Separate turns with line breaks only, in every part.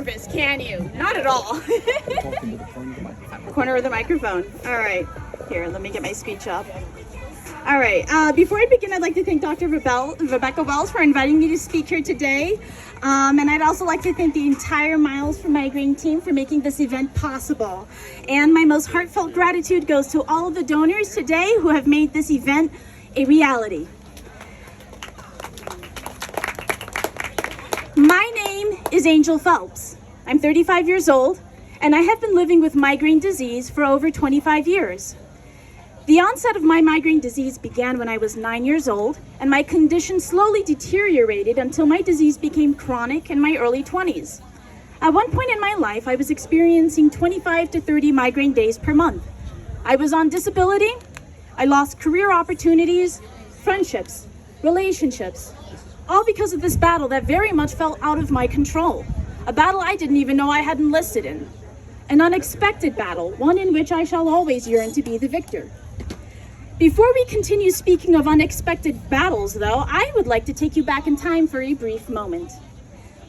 nervous, can you? Not at all. Corner of the microphone. All right. Here, let me get my speech up. All right. Before I begin, I'd like to thank Dr. Rebecca Wells for inviting me to speak here today. And I'd also like to thank the entire Miles for Migraine team for making this event possible. And my most heartfelt gratitude goes to all of the donors today who have made this event a reality. My name is Angel Phelps. I'm 35 years old, and I have been living with migraine disease for over 25 years. The onset of my migraine disease began when I was 9 years old, and my condition slowly deteriorated until my disease became chronic in my early 20s. At one point in my life, I was experiencing 25 to 30 migraine days per month. I was on disability. I lost career opportunities, friendships, relationships, all because of this battle that very much fell out of my control. A battle I didn't even know I had enlisted in. An unexpected battle, one in which I shall always yearn to be the victor. Before we continue speaking of unexpected battles, though, I would like to take you back in time for a brief moment.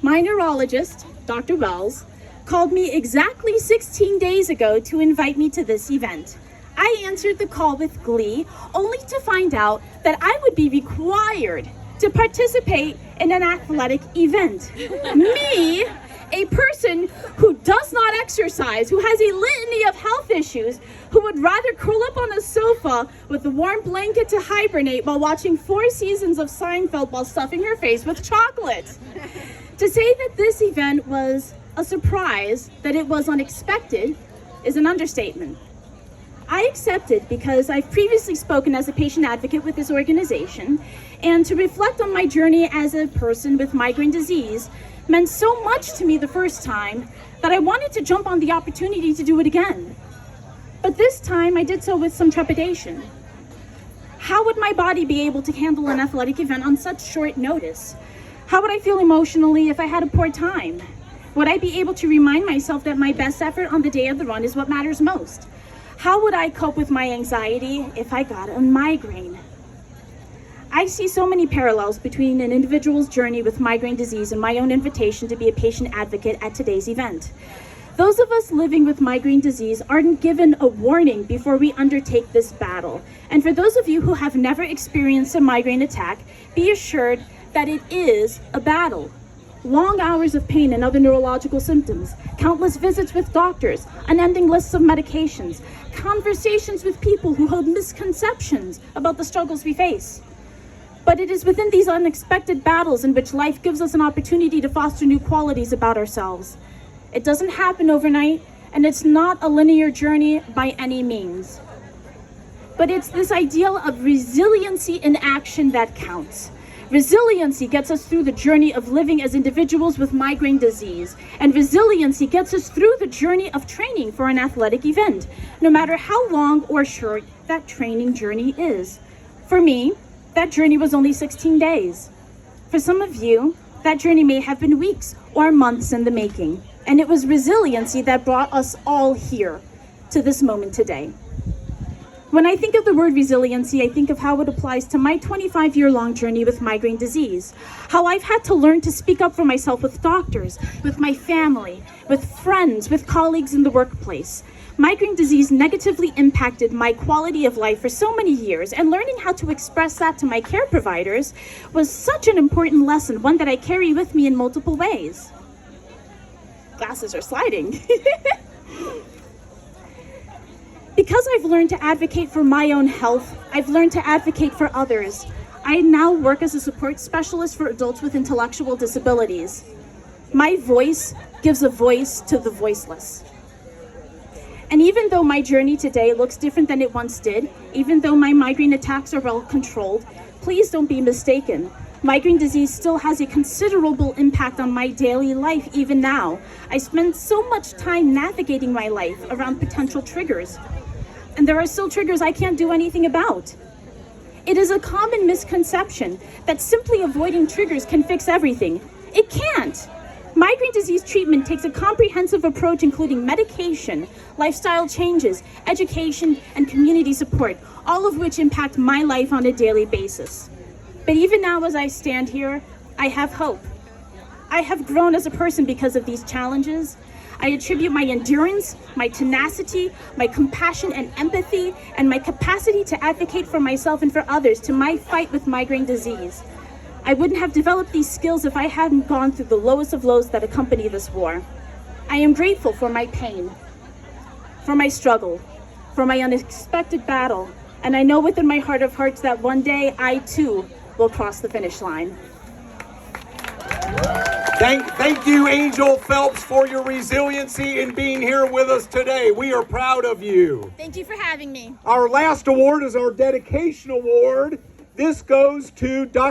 My neurologist, Dr. Wells, called me exactly 16 days ago to invite me to this event. I answered the call with glee, only to find out that I would be required to participate in an athletic event. Me, a person who does not exercise, who has a litany of health issues, who would rather curl up on a sofa with a warm blanket to hibernate while watching 4 seasons of Seinfeld while stuffing her face with chocolate. To say that this event was a surprise, that it was unexpected, is an understatement. I accepted because I've previously spoken as a patient advocate with this organization, and to reflect on my journey as a person with migraine disease meant so much to me the first time that I wanted to jump on the opportunity to do it again. But this time I did so with some trepidation. How would my body be able to handle an athletic event on such short notice? How would I feel emotionally if I had a poor time? Would I be able to remind myself that my best effort on the day of the run is what matters most? How would I cope with my anxiety if I got a migraine? I see so many parallels between an individual's journey with migraine disease and my own invitation to be a patient advocate at today's event. Those of us living with migraine disease aren't given a warning before we undertake this battle. And for those of you who have never experienced a migraine attack, be assured that it is a battle. Long hours of pain and other neurological symptoms, countless visits with doctors, unending lists of medications, conversations with people who hold misconceptions about the struggles we face. But it is within these unexpected battles in which life gives us an opportunity to foster new qualities about ourselves. It doesn't happen overnight, and it's not a linear journey by any means. But it's this ideal of resiliency in action that counts. Resiliency gets us through the journey of living as individuals with migraine disease, and resiliency gets us through the journey of training for an athletic event, no matter how long or short that training journey is. For me, that journey was only 16 days. For some of you, that journey may have been weeks or months in the making, and it was resiliency that brought us all here to this moment today. When I think of the word resiliency, I think of how it applies to my 25-year-long journey with migraine disease, how I've had to learn to speak up for myself with doctors, with my family, with friends, with colleagues in the workplace. Migraine disease negatively impacted my quality of life for so many years, and learning how to express that to my care providers was such an important lesson, one that I carry with me in multiple ways. Glasses are sliding. Because I've learned to advocate for my own health, I've learned to advocate for others. I now work as a support specialist for adults with intellectual disabilities. My voice gives a voice to the voiceless. And even though my journey today looks different than it once did, even though my migraine attacks are well controlled, please don't be mistaken. Migraine disease still has a considerable impact on my daily life even now. I spend so much time navigating my life around potential triggers. And there are still triggers I can't do anything about. It is a common misconception that simply avoiding triggers can fix everything. It can't. Migraine disease treatment takes a comprehensive approach, including medication, lifestyle changes, education, and community support, all of which impact my life on a daily basis. But even now, as I stand here, I have hope. I have grown as a person because of these challenges. I attribute my endurance, my tenacity, my compassion and empathy, and my capacity to advocate for myself and for others to my fight with migraine disease. I wouldn't have developed these skills if I hadn't gone through the lowest of lows that accompany this war. I am grateful for my pain, for my struggle, for my unexpected battle, and I know within my heart of hearts that one day I too will cross the finish line.
Thank you, Angel Phelps, for your resiliency in being here with us today. We are proud of you.
Thank you for having me.
Our last award is our dedication award. This goes to Dr.